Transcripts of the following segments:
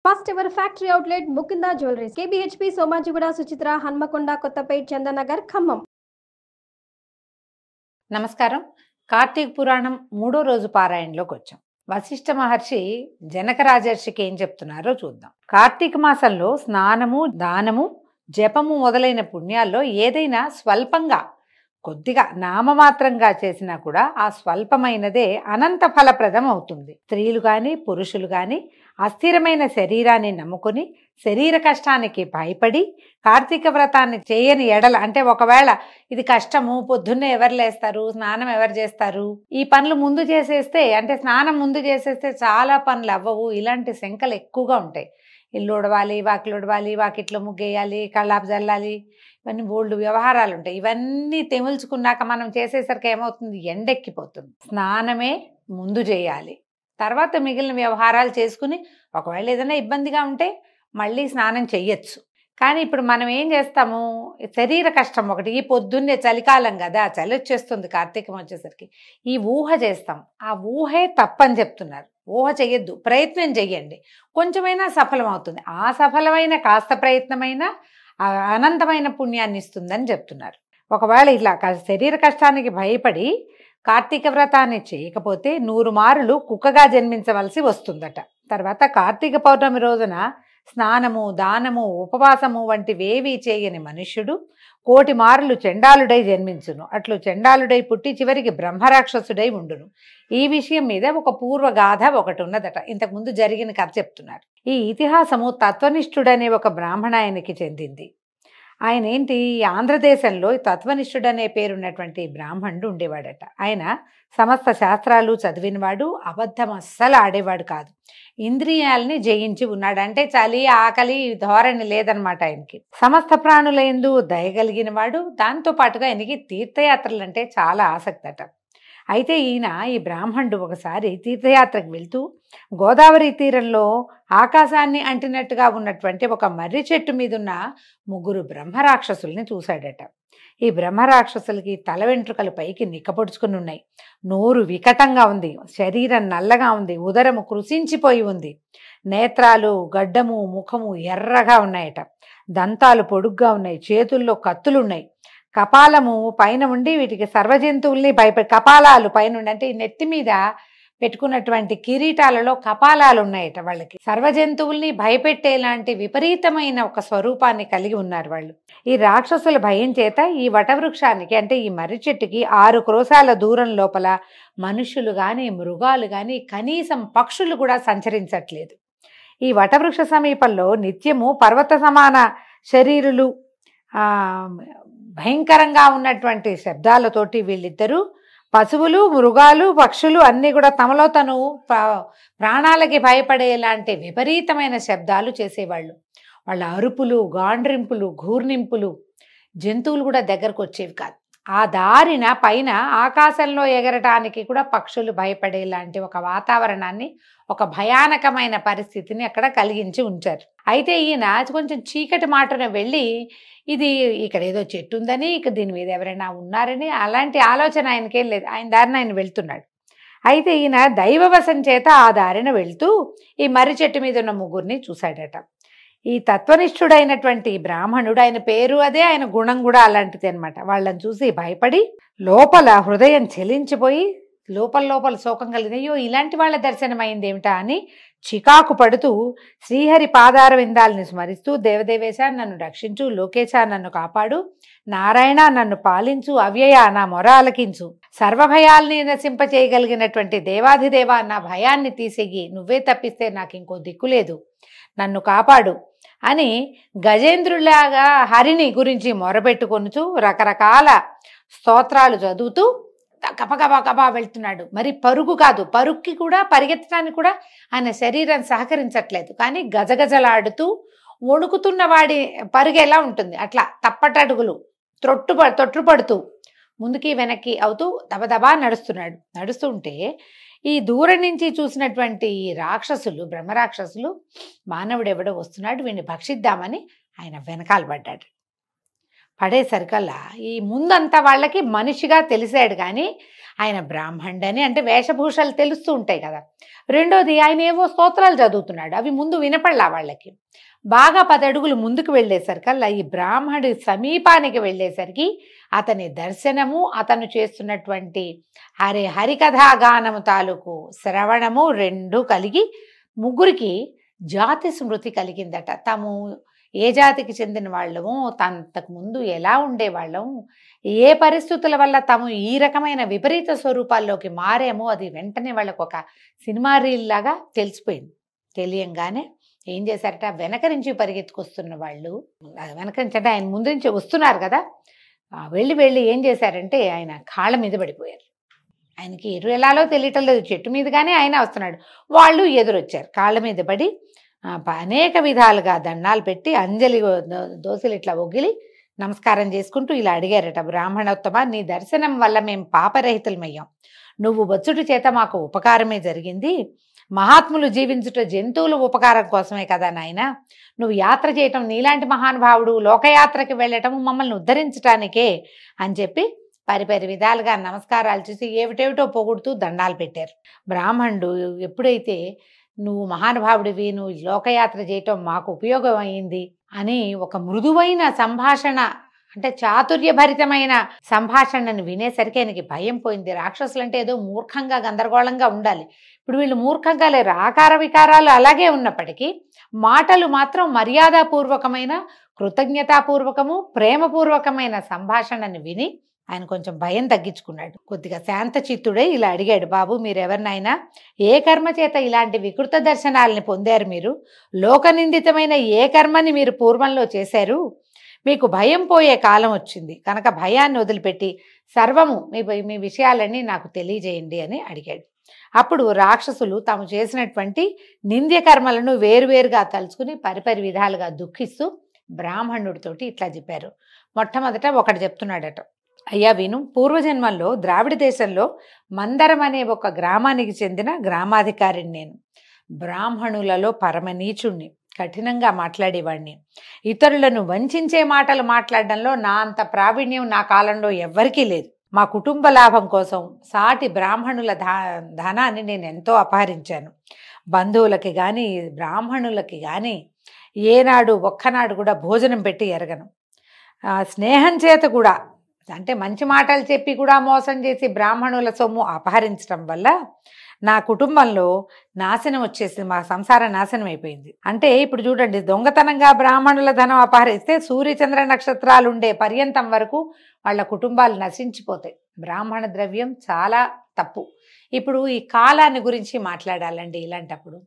First ever factory outlet Mukunda jewelleries KBHP Somajiguda Suchitra Hanamkonda Kothapet Chandanagar Khammam. నమస్కారం. కార్తీక పురాణం 3వ రోజు పారాయణలోకి వచ్చాం. వశిష్ఠ మహర్షి జనక రాజర్షికి ఏం చెప్తున్నారో చూద్దాం. కార్తీక మాసంలో స్నానము, దానము, జపము మొదలైన పుణ్యాల్లో ఏదైనా స్వల్పంగా కొద్దిగా నామమాత్రంగా చేసినా కూడా ఆ స్వల్పమైనదే అనంత ఫలప్రదం అవుతుంది. స్త్రీలు కానీ పురుషులు కానీ అస్థిరమైన శరీరాన్ని నమ్ముకొని శరీర కష్టానికి భయపడి కార్తీక వ్రతాన్ని చేయని ఎడల, అంటే ఒకవేళ ఇది కష్టము, పొద్దున్నే ఎవరు లేస్తారు, స్నానం ఎవరు చేస్తారు, ఈ పనులు ముందు చేసేస్తే, అంటే స్నానం ముందు చేసేస్తే చాలా పనులు అవ్వవు, ఇలాంటి శంకలు ఎక్కువగా ఉంటాయి. ఇల్లు ఉడవాలి, వాకిలు ఉడవాలి, వాకిట్లో ముగ్గేయాలి, కళ్ళాపు చల్లాలి, ఇవన్నీ బోల్డ్ వ్యవహారాలు ఉంటాయి. ఇవన్నీ తెముల్చుకున్నాక మనం చేసేసరికి ఏమవుతుంది, ఎండెక్కిపోతుంది. స్నానమే ముందు చేయాలి, తర్వాత మిగిలిన వ్యవహారాలు చేసుకుని ఒకవేళ ఏదైనా ఇబ్బందిగా ఉంటే మళ్ళీ స్నానం చెయ్యొచ్చు. కానీ ఇప్పుడు మనం ఏం చేస్తాము, శరీర కష్టం ఒకటి, ఈ పొద్దున్నే చలికాలం కదా, చలి వచ్చేస్తుంది కార్తీకం వచ్చేసరికి, ఈ ఊహ చేస్తాం. ఆ ఊహే తప్పని చెప్తున్నారు. ఊహ చెయ్యొద్దు, ప్రయత్నం చెయ్యండి, కొంచెమైనా సఫలమవుతుంది. ఆ సఫలమైన కాస్త ప్రయత్నమైనా అనంతమైన పుణ్యాన్ని ఇస్తుందని చెప్తున్నారు. ఒకవేళ ఇలా శరీర కష్టానికి భయపడి కార్తీక వ్రతాన్ని చేయకపోతే 100 మారులు కుక్కగా జన్మించవలసి వస్తుందట. తర్వాత కార్తీక పౌర్ణమి రోజున స్నానము, దానము, ఉపవాసము వంటివేవీ చేయని మనుష్యుడు 1,000,000 మారులు చండాలుడై జన్మించును. అట్లు చండాలుడై పుట్టి చివరికి బ్రహ్మరాక్షసుడై ఉండును. ఈ విషయం మీద ఒక పూర్వగాథ ఒకటి ఉన్నదట. ఇంతకుముందు జరిగిన కథ చెప్తున్నారు. ఈ ఇతిహాసము తత్వనిష్ఠుడనే ఒక బ్రాహ్మణాయనికి చెందింది. ఆయన ఏంటి, ఆంధ్రదేశంలో తత్వనిష్ఠుడనే పేరున్నటువంటి బ్రాహ్మణుడు ఉండేవాడట. ఆయన సమస్త శాస్త్రాలు చదివినవాడు, అబద్ధం అస్సలు ఆడేవాడు కాదు. ఇంద్రియాలని జయించి ఉన్నాడు. అంటే చలి, ఆకలి, ధోరణి లేదనమాట ఆయనకి. సమస్త ప్రాణులందు దయగలిగిన వాడు. దాంతో పాటుగా ఆయనకి తీర్థయాత్రలు అంటే చాలా ఆసక్తి అట. అయితే ఈ బ్రాహ్మణుడు ఒకసారి తీర్థయాత్రకు వెళ్తూ గోదావరి తీరంలో ఆకాశాన్ని అంటినట్టుగా ఉన్నటువంటి ఒక మర్రి చెట్టు మీదున్న 3 బ్రహ్మరాక్షసుల్ని చూశాడట. ఈ బ్రహ్మరాక్షసులకి తల వెంట్రుకలు పైకి నిక్కపొడుచుకుని ఉన్నాయి, నోరు వికటంగా ఉంది, శరీరం నల్లగా ఉంది, ఉదరము కృషించిపోయి ఉంది, నేత్రాలు, గడ్డము, ముఖము ఎర్రగా ఉన్నాయట, దంతాలు పొడుగ్గా ఉన్నాయి, చేతుల్లో కత్తులున్నాయి, కపాలము పైన ఉండి వీటికి సర్వజంతువుల్ని కపాలాలు పైన ఉండి, అంటే ఈ నెత్తి మీద పెట్టుకున్నటువంటి కిరీటాలలో కపాలాలు ఉన్నాయట వాళ్ళకి. సర్వజంతువుల్ని భయపెట్టేలాంటి విపరీతమైన ఒక స్వరూపాన్ని కలిగి ఉన్నారు వాళ్ళు. ఈ రాక్షసుల భయం చేత ఈ వటవృక్షానికి, అంటే ఈ మర్రి చెట్టుకి 6 క్రోశాల దూరం లోపల మనుషులు కానీ మృగాలు కానీ కనీసం పక్షులు కూడా సంచరించట్లేదు. ఈ వటవృక్ష సమీపంలో నిత్యము పర్వత సమాన శరీరులు, భయంకరంగా ఉన్నటువంటి శబ్దాలతోటి వీళ్ళిద్దరూ, పశువులు, మృగాలు, పక్షులు అన్నీ కూడా తమలో తను ప్రాణాలకి భయపడేలాంటి విపరీతమైన శబ్దాలు చేసేవాళ్ళు. వాళ్ళ అరుపులు, గాండ్రింపులు, ఘూర్నింపులు, జంతువులు కూడా దగ్గరకు వచ్చేవి కాదు. ఆ దారిన పైన ఆకాశంలో ఎగరటానికి కూడా పక్షులు భయపడేలాంటి ఒక వాతావరణాన్ని, ఒక భయానకమైన పరిస్థితిని అక్కడ కలిగించి ఉంచారు. అయితే ఈయన కొంచెం చీకటి మాటన వెళ్ళి, ఇది ఇక్కడ ఏదో చెట్టు ఉందని, ఇక దీని మీద ఎవరైనా ఉన్నారని అలాంటి ఆలోచన ఆయనకేం లేదు. ఆయన దారిన ఆయన వెళ్తున్నాడు. అయితే ఈయన దైవవశం చేత ఆ దారిన వెళ్తూ ఈ మర్రి చెట్టు మీద ఉన్న 3 చూశాడట. ఈ తత్వనిష్ఠుడైనటువంటి బ్రాహ్మణుడు, ఆయన పేరు అదే, ఆయన గుణం కూడా అలాంటిది అనమాట. వాళ్ళని చూసి భయపడి లోపల హృదయం చెలించిపోయి లోపల శోకం కలిగింది. అయ్యో, ఇలాంటి వాళ్ళ దర్శనం అయింది ఏమిటా అని చికాకు పడుతూ శ్రీహరి పాదార విందాలని స్మరిస్తూ, దేవదేవేశ నన్ను రక్షించు, లోకేశ నన్ను కాపాడు, నారాయణ నన్ను పాలించు, అవ్యయ నా మొర ఆలకించు, సర్వభయాల్ని నశింపచేయగలిగినటువంటి దేవాధిదేవ నా భయాన్ని తీసేయి, నువ్వే తప్పిస్తే నాకు ఇంకో దిక్కు లేదు, నన్ను కాపాడు అని గజేంద్రులాగా హరిని గురించి మొరపెట్టుకొనుచు రకరకాల స్తోత్రాలు చదువుతూ గబగబా వెళ్తున్నాడు. మరి పరుగు కాదు, పరుగుకి కూడా, పరిగెత్తడానికి కూడా ఆయన శరీరం సహకరించట్లేదు. కానీ గజగజలాడుతూ వణుకుతున్న వాడి పరుగు ఎలా ఉంటుంది అట్లా తప్పటడుగులు తొట్టుపడుతూ ముందుకి వెనక్కి అవుతూ దబదబా నడుస్తున్నాడు. నడుస్తుంటే ఈ దూరం నుంచి చూసినటువంటి రాక్షసులు, బ్రహ్మరాక్షసులు, మానవుడు ఎవడో వస్తున్నాడు, వీడిని భక్షిద్దామని ఆయన వెనకాల పడ్డాడు. పడేసరికల్లా ఈ ముందంతా వాళ్ళకి మనిషిగా తెలిసాడు, కానీ ఆయన బ్రాహ్మణుడని అంటే వేషభూషాలు తెలుస్తూ ఉంటాయి కదా. రెండోది ఆయన ఏవో స్తోత్రాలు చదువుతున్నాడు, అవి ముందు వినపడలా వాళ్ళకి. బాగా 10 అడుగులు ముందుకు వెళ్ళేసరికల్లా ఈ బ్రాహ్మణుడి సమీపానికి వెళ్ళేసరికి అతని దర్శనము, అతను చేస్తున్నటువంటి హరికథాగానము తాలూకు శ్రవణము రెండు కలిగి ముగ్గురికి జాతి స్మృతి కలిగిందట. తాము ఏ జాతికి చెందిన వాళ్ళము, అంతకు ముందు ఎలా ఉండేవాళ్ళము, ఏ పరిస్థితుల వల్ల తాము ఈ రకమైన విపరీత స్వరూపాల్లోకి మారామో అది వెంటనే వాళ్ళకు ఒక సినిమా రీల్ లాగా తెలిసిపోయింది. తెలియంగానే ఏం చేశారట, వెనక నుంచి పరిగెత్తుకొస్తున్న వాళ్ళు, వెనక నుంచి అంటే ఆయన ముందు నుంచి వస్తున్నారు కదా, వెళ్ళి ఏం చేశారంటే ఆయన కాళ్ళ మీద పడిపోయారు. ఆయనకి ఎటు ఎలాలో తెలియటం లేదు, చెట్టు మీదగానే ఆయన వస్తున్నాడు, వాళ్ళు ఎదురొచ్చారు. కాళ్ళ మీద పడి అనేక విధాలుగా దండాలు పెట్టి అంజలి దోశలు ఇట్లా ఒగిలి నమస్కారం చేసుకుంటూ ఇలా అడిగారట, బ్రాహ్మణోత్తమ, నీ దర్శనం వల్ల మేము పాపరహితులమయ్యాం. నువ్వు వచ్చుట చేత మాకు ఉపకారమే జరిగింది. మహాత్ములు జీవించుట జంతువుల ఉపకారం కోసమే కదా నాయన. నువ్వు యాత్ర చేయటం, నీలాంటి మహానుభావుడు లోకయాత్రకి వెళ్ళటం మమ్మల్ని ఉద్ధరించటానికే అని చెప్పి పరిపరి విధాలుగా నమస్కారాలు చేసి ఏమిటేమిటో పొగుడుతూ దండాలు పెట్టారు. బ్రాహ్మణుడు ఎప్పుడైతే నువ్వు మహానుభావుడివి, నువ్వు లోకయాత్ర చేయటం మాకు ఉపయోగం అయింది అని ఒక మృదువైన సంభాషణ, అంటే చాతుర్యభరితమైన సంభాషణను వినేసరికి ఆయనకి భయం పోయింది. రాక్షసులు అంటే ఏదో మూర్ఖంగా గందరగోళంగా ఉండాలి, ఇప్పుడు వీళ్ళు మూర్ఖంగా లేరు. ఆకార వికారాలు అలాగే ఉన్నప్పటికీ మాటలు మాత్రం మర్యాదపూర్వకమైన, కృతజ్ఞతాపూర్వకము, ప్రేమపూర్వకమైన సంభాషణను విని ఆయన కొంచెం భయం తగ్గించుకున్నాడు. కొద్దిగా శాంత చిత్తుడై ఇలా అడిగాడు, బాబు మీరెవరినైనా, ఏ కర్మ చేత ఇలాంటి వికృత దర్శనాలని పొందారు? మీరు లోకనిందితమైన ఏ కర్మని మీరు పూర్వంలో చేశారు? మీకు భయం పోయే కాలం వచ్చింది కనుక భయాన్ని వదిలిపెట్టి సర్వము మీ విషయాలన్నీ నాకు తెలియజేయండి అని అడిగాడు. అప్పుడు రాక్షసులు తాము చేసినటువంటి నింద్య కర్మలను వేరువేరుగా తలుచుకుని పరిపరి విధాలుగా దుఃఖిస్తూ బ్రాహ్మణుడితోటి ఇట్లా చెప్పారు. మొట్టమొదట ఒకటి చెప్తున్నాడట, అయ్యా విను, పూర్వజన్మల్లో ద్రావిడ దేశంలో మందరం అనే ఒక గ్రామానికి చెందిన గ్రామాధికారిని నేను. బ్రాహ్మణులలో పరమనీచుణ్ణి, కఠినంగా మాట్లాడేవాడిని. ఇతరులను వంచే మాటలు మాట్లాడడంలో నా అంత ప్రావీణ్యం నా కాలంలో ఎవ్వరికీ లేదు. మా కుటుంబ లాభం కోసం సాటి బ్రాహ్మణుల ధనాన్ని నేను ఎంతో అపహరించాను. బంధువులకి కానీ బ్రాహ్మణులకి కానీ ఏనాడు ఒక్కనాడు కూడా భోజనం పెట్టి ఎరగను. స్నేహం చేత కూడా, అంటే మంచి మాటలు చెప్పి కూడా మోసం చేసి బ్రాహ్మణుల సొమ్ము అపహరించడం వల్ల నా కుటుంబంలో నాశనం వచ్చేసి మా సంసారం నాశనం అయిపోయింది. అంటే ఇప్పుడు చూడండి, దొంగతనంగా బ్రాహ్మణుల ధనం అపహరిస్తే సూర్యచంద్ర నక్షత్రాలు ఉండే పర్యంతం వరకు వాళ్ళ కుటుంబాలు నశించిపోతాయి. బ్రాహ్మణ ద్రవ్యం చాలా తప్పు. ఇప్పుడు ఈ కాలాన్ని గురించి మాట్లాడాలండి. ఇలాంటప్పుడు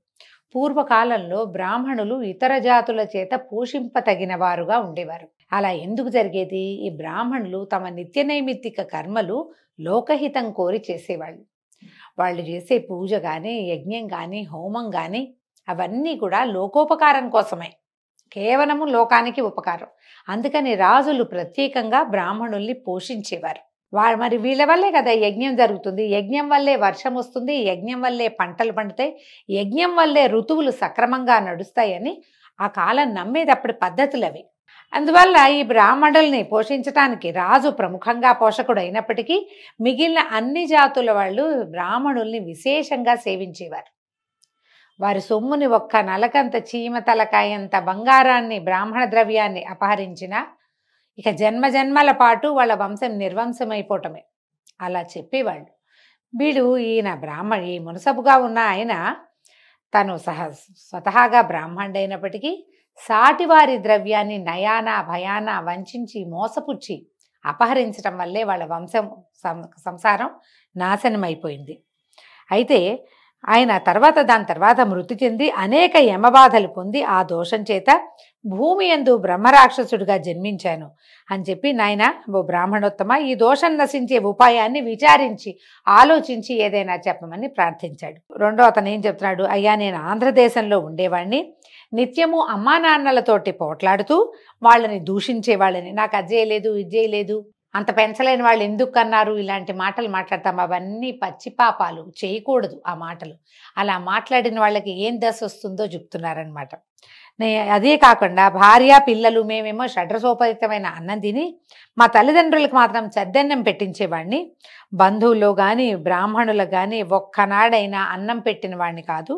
పూర్వకాలంలో బ్రాహ్మణులు ఇతర జాతుల చేత పోషింపతగిన వారుగా ఉండేవారు. అలా ఎందుకు జరిగేది? ఈ బ్రాహ్మణులు తమ నిత్య నైమిత్తిక కర్మలు లోకహితం కోరి చేసేవాళ్ళు. వాళ్ళు చేసే పూజ కానీ, యజ్ఞం కానీ, హోమం కానీ అవన్నీ కూడా లోకోపకారం కోసమే, కేవలము లోకానికి ఉపకారం. అందుకని రాజులు ప్రత్యేకంగా బ్రాహ్మణుల్ని పోషించేవారు. మరి వీళ్ళ వల్లే కదా యజ్ఞం జరుగుతుంది, యజ్ఞం వల్లే వర్షం వస్తుంది, యజ్ఞం వల్లే పంటలు పండుతాయి, యజ్ఞం వల్లే ఋతువులు సక్రమంగా నడుస్తాయని ఆ కాలం నమ్మేది అప్పటి పద్ధతులు అవి. అందువల్ల ఈ బ్రాహ్మణుల్ని పోషించటానికి రాజు ప్రముఖంగా పోషకుడు అయినప్పటికీ మిగిలిన అన్ని జాతుల వాళ్ళు బ్రాహ్మణుల్ని విశేషంగా సేవించేవారు. వారి సొమ్ముని ఒక్క నలకంత చీమ తలకాయంత బంగారాన్ని, బ్రాహ్మణ ద్రవ్యాన్ని అపహరించిన ఇక జన్మజన్మల పాటు వాళ్ళ వంశం నిర్వంశమైపోవటమే అలా చెప్పేవాళ్ళు. వీడు ఈ మునసబుగా ఉన్న ఆయన తను స్వతహాగా బ్రాహ్మణుడైనప్పటికీ సాటివారి ద్రవ్యాన్ని నయాన భయాన వంచి మోసపుచ్చి అపహరించడం వల్లే వాళ్ళ వంశం సంసారం నాశనమైపోయింది. అయితే ఆయన దాని తర్వాత మృతి చెంది అనేక యమబాధలు పొంది ఆ దోషం చేత భూమి యందు బ్రహ్మరాక్షసుడిగా జన్మించాను అని చెప్పి, నాయన ఓ బ్రాహ్మణోత్తమ, ఈ దోషం నశించే ఉపాయాన్ని విచారించి ఆలోచించి ఏదైనా చెప్పమని ప్రార్థించాడు. రెండో అతను ఏం చెప్తున్నాడు, అయ్యా నేను ఆంధ్రదేశంలో ఉండేవాడిని, నిత్యము అమ్మా నాన్నలతోటి పోట్లాడుతూ వాళ్ళని దూషించేవాళ్ళని, నాకు అది చేయలేదు ఇది చేయలేదు, అంత పెంచలేని వాళ్ళు ఎందుకు అన్నారు, ఇలాంటి మాటలు మాట్లాడతాం. అవన్నీ పచ్చిపాపాలు, చేయకూడదు ఆ మాటలు. అలా మాట్లాడిన వాళ్ళకి ఏం దశ వస్తుందో చెప్తున్నారనమాట. అదే కాకుండా భార్య పిల్లలు మేమేమో షడ్రసోపరితమైన అన్నం తిని మా తల్లిదండ్రులకు మాత్రం చద్దన్నం పెట్టించేవాడిని. బంధువుల్లో కానీ బ్రాహ్మణులకు కానీ ఒక్కనాడైనా అన్నం పెట్టిన వాడిని కాదు.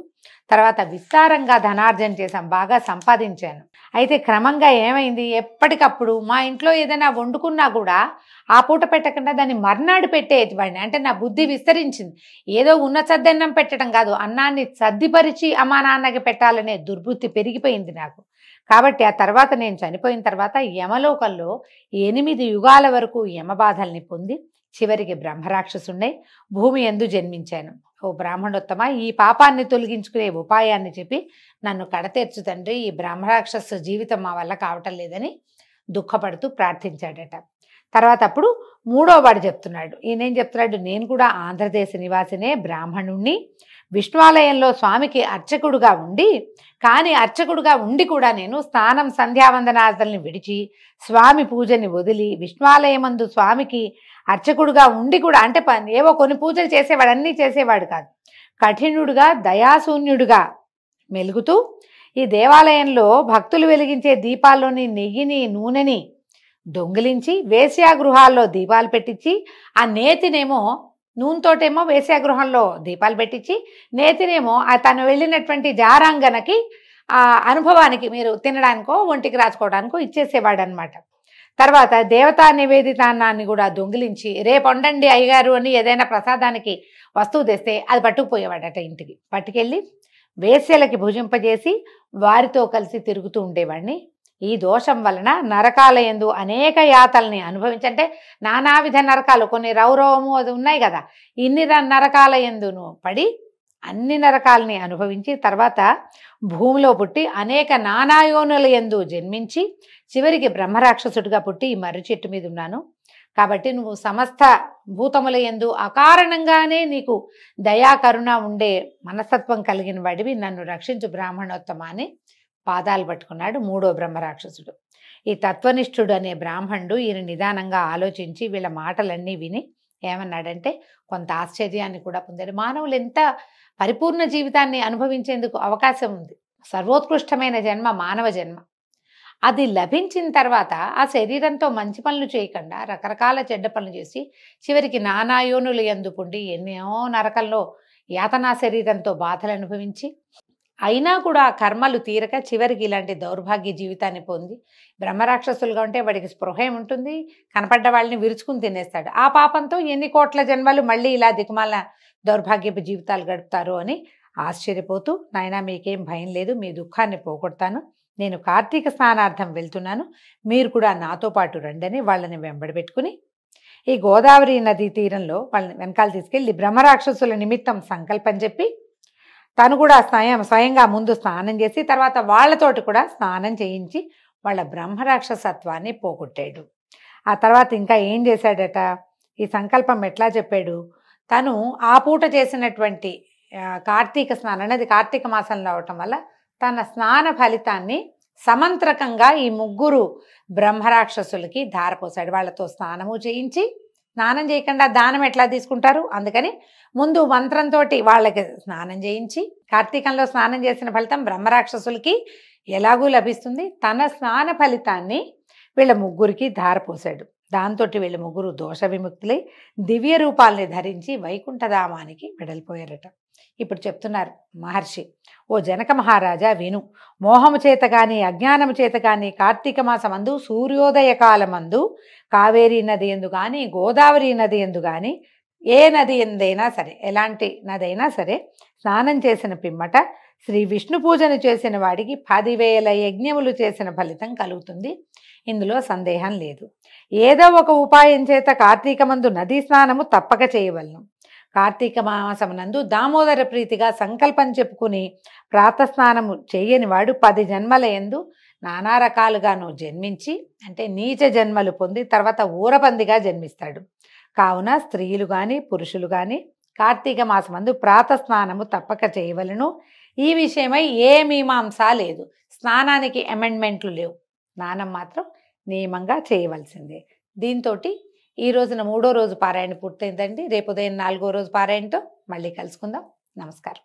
తర్వాత విస్తారంగా ధనార్జన చేశాం, బాగా సంపాదించాను. అయితే క్రమంగా ఏమైంది, ఎప్పటికప్పుడు మా ఇంట్లో ఏదైనా వండుకున్నా కూడా ఆ పూట పెట్టకుండా దాన్ని మర్నాడు పెట్టేవాడిని. అంటే నా బుద్ధి విస్తరించింది. ఏదో ఉన్న చద్దన్నం పెట్టడం కాదు, అన్నాన్ని సర్దిపరిచి అమ్మా నాన్నకి పెట్టాలనే దుర్బుద్ధి పెరిగిపోయింది నాకు. కాబట్టి ఆ తర్వాత నేను చనిపోయిన తర్వాత యమలోకంలో 8 యుగాల వరకు యమబాధల్ని పొంది చివరికి బ్రహ్మరాక్షసుండై భూమి యందు జన్మించాను. ఓ బ్రాహ్మణోత్తమ, ఈ పాపాన్ని తొలగించుకునే ఉపాయాన్ని చెప్పి నన్ను కడతీర్చు తండ్రి, ఈ బ్రహ్మరాక్షస జీవితం మా వల్ల కావటం లేదని దుఃఖపడుతూ ప్రార్థించాడట. తర్వాత అప్పుడు 3వ వాడు చెప్తున్నాడు. ఈయనేం చెప్తున్నాడు, నేను కూడా ఆంధ్రదేశ నివాసినే, బ్రాహ్మణుణ్ణి, విష్ణువాలయంలో స్వామికి అర్చకుడుగా ఉండి, కానీ అర్చకుడుగా ఉండి కూడా నేను స్నానం సంధ్యావందనాదుల్ని విడిచి స్వామి పూజని వదిలి విష్ణువాలయమందు స్వామికి అర్చకుడుగా ఉండి కూడా, అంటే ఏవో కొన్ని పూజలు చేసేవాడు, అన్నీ చేసేవాడు కాదు, కఠినుడుగా దయాశూన్యుడుగా మెలుగుతూ ఈ దేవాలయంలో భక్తులు వెలిగించే దీపాల్లోని నెయ్యిని నూనెని దొంగిలించి వేశ్యాగృహాల్లో దీపాలు పెట్టించి ఆ నేతినేమో నూనెతోటేమో వేశ్యాగృహంలో దీపాలు పెట్టించి నేతినేమో తను వెళ్ళినటువంటి జారాంగనకి ఆ అనుభవానికి మీరు తినడానికో ఒంటికి రాసుకోవడానికో ఇచ్చేసేవాడు అనమాట. తర్వాత దేవతా నివేదితాన్నాన్ని కూడా దొంగిలించి రేపు వండండి అయ్యగారు అని ఏదైనా ప్రసాదానికి వస్తువు తెస్తే అది పట్టుకుపోయేవాడట. ఇంటికి పట్టుకెళ్ళి వేశ్యలకి భుజింపజేసి వారితో కలిసి తిరుగుతూ ఉండేవాడిని. ఈ దోషం వలన నరకాలయందు అనేక యాతల్ని అనుభవించంటే నానావిధ నరకాలు, కొన్ని రౌరవము అది ఉన్నాయి కదా, ఇన్ని నరకాలయందును పడి అన్ని నరకాలని అనుభవించి తర్వాత భూమిలో పుట్టి అనేక నానాయోనుల యందు జన్మించి చివరికి బ్రహ్మరాక్షసుడిగా పుట్టి ఈ మర్రి చెట్టు మీద ఉన్నాను. కాబట్టి నువ్వు సమస్త భూతముల యందు అకారణంగానే నీకు దయా కరుణ ఉండే మనస్తత్వం కలిగిన వాడివి, నన్ను రక్షించు బ్రాహ్మణోత్తమ అని పాదాలు పట్టుకున్నాడు 3వ బ్రహ్మరాక్షసుడు. ఈ తత్వనిష్ఠుడు అనే బ్రాహ్మణుడు ఈయన నిదానంగా ఆలోచించి వీళ్ళ మాటలన్నీ విని ఏమన్నాడంటే కొంత ఆశ్చర్యాన్ని కూడా పొందాడు. మానవులు ఎంత పరిపూర్ణ జీవితాన్ని అనుభవించేందుకు అవకాశం ఉంది. సర్వోత్కృష్టమైన జన్మ మానవ జన్మ. అది లభించిన తర్వాత ఆ శరీరంతో మంచి పనులు చేయకుండా రకరకాల చెడ్డ పనులు చేసి చివరికి నానాయోనులు యందు పుండి ఎన్నో నరకంలో యాతనా శరీరంతో బాధలు అనుభవించి అయినా కూడా కర్మలు తీరక చివరికి ఇలాంటి దౌర్భాగ్య జీవితాన్ని పొంది బ్రహ్మరాక్షసులుగా ఉంటే వాడికి స్పృహ ఉంటుంది, కనపడ్డ వాళ్ళని విరుచుకుని తినేస్తాడు. ఆ పాపంతో ఎన్ని కోట్ల జన్మలు మళ్ళీ ఇలా దిక్కుమాల దౌర్భాగ్యపు జీవితాలు గడుపుతారు అని ఆశ్చర్యపోతూ, నాయనా మీకేం భయం లేదు, మీ దుఃఖాన్ని పోగొడతాను, నేను కార్తీక స్నానార్థం వెళ్తున్నాను, మీరు కూడా నాతో పాటు రండి అని వాళ్ళని వెంబడి పెట్టుకుని ఈ గోదావరి నదీ తీరంలో వాళ్ళని వెనకాల తీసుకెళ్ళి బ్రహ్మరాక్షసుల నిమిత్తం సంకల్పం చెప్పి తను కూడా స్వయంగా ముందు స్నానం చేసి తర్వాత వాళ్ళతోటి కూడా స్నానం చేయించి వాళ్ళ బ్రహ్మరాక్షసత్వాన్ని పోగొట్టాడు. ఆ తర్వాత ఇంకా ఏం చేశాడట, ఈ సంకల్పం ఎట్లా చెప్పాడు, తను ఆ పూట చేసినటువంటి కార్తీక స్నానం అనేది కార్తీక మాసంలో అవటం వల్ల తన స్నాన ఫలితాన్ని సమంత్రకంగా ఈ 3 బ్రహ్మరాక్షసులకి ధారపోసాడు. వాళ్ళతో స్నానము చేయించి, స్నానం చేయకుండా దానం ఎట్లా తీసుకుంటారు, అందుకని ముందు మంత్రంతో వాళ్ళకి స్నానం చేయించి కార్తీకంలో స్నానం చేసిన ఫలితం బ్రహ్మరాక్షసులకి ఎలాగూ లభిస్తుంది, తన స్నాన ఫలితాన్ని వీళ్ళ 3కి ధారపోసాడు. దాంతో వీళ్ళ 3 దోష విముక్తులై దివ్య రూపాల్ని ధరించి వైకుంఠధామానికి వెడలిపోయారట. ఇప్పుడు చెప్తున్నారు మహర్షి, ఓ జనక మహారాజా విను, మోహము చేత గాని అజ్ఞానము చేత గాని కార్తీక మాసమందు సూర్యోదయ కాలమందు కావేరీ నది ఎందు కానీ గోదావరి నది ఎందు కానీ ఏ నది ఎందైనా సరే, ఎలాంటి నదైనా సరే స్నానం చేసిన పిమ్మట శ్రీ విష్ణు పూజను చేసిన వాడికి 10,000 యజ్ఞములు చేసిన ఫలితం కలుగుతుంది. ఇందులో సందేహం లేదు. ఏదో ఒక ఉపాయం చేత కార్తీకమందు నదీ స్నానము తప్పక చేయవలను. కార్తీక మాసమునందు దామోదర ప్రీతిగా సంకల్పం చెప్పుకుని ప్రాతస్నానము చేయని వాడు 10 జన్మల యందు నానా రకాలుగాను జన్మించి, అంటే నీచ జన్మలు పొంది తర్వాత ఊరపందిగా జన్మిస్తాడు. కావున స్త్రీలు కానీ పురుషులు కానీ కార్తీక మాసమందు ప్రాతస్నానము తప్పక చేయవలను. ఈ విషయమై ఏ మీమాంస లేదు, స్నానానికి అమెండ్మెంట్లు లేవు, స్నానం మాత్రం నియమంగా చేయవలసిందే. దీంతో ఈ రోజున 3వ రోజు పారాయణ పూర్తయిందండి. రేపు ఉదయం 4వ రోజు పారాయణతో మళ్ళీ కలుసుకుందాం. నమస్కారం.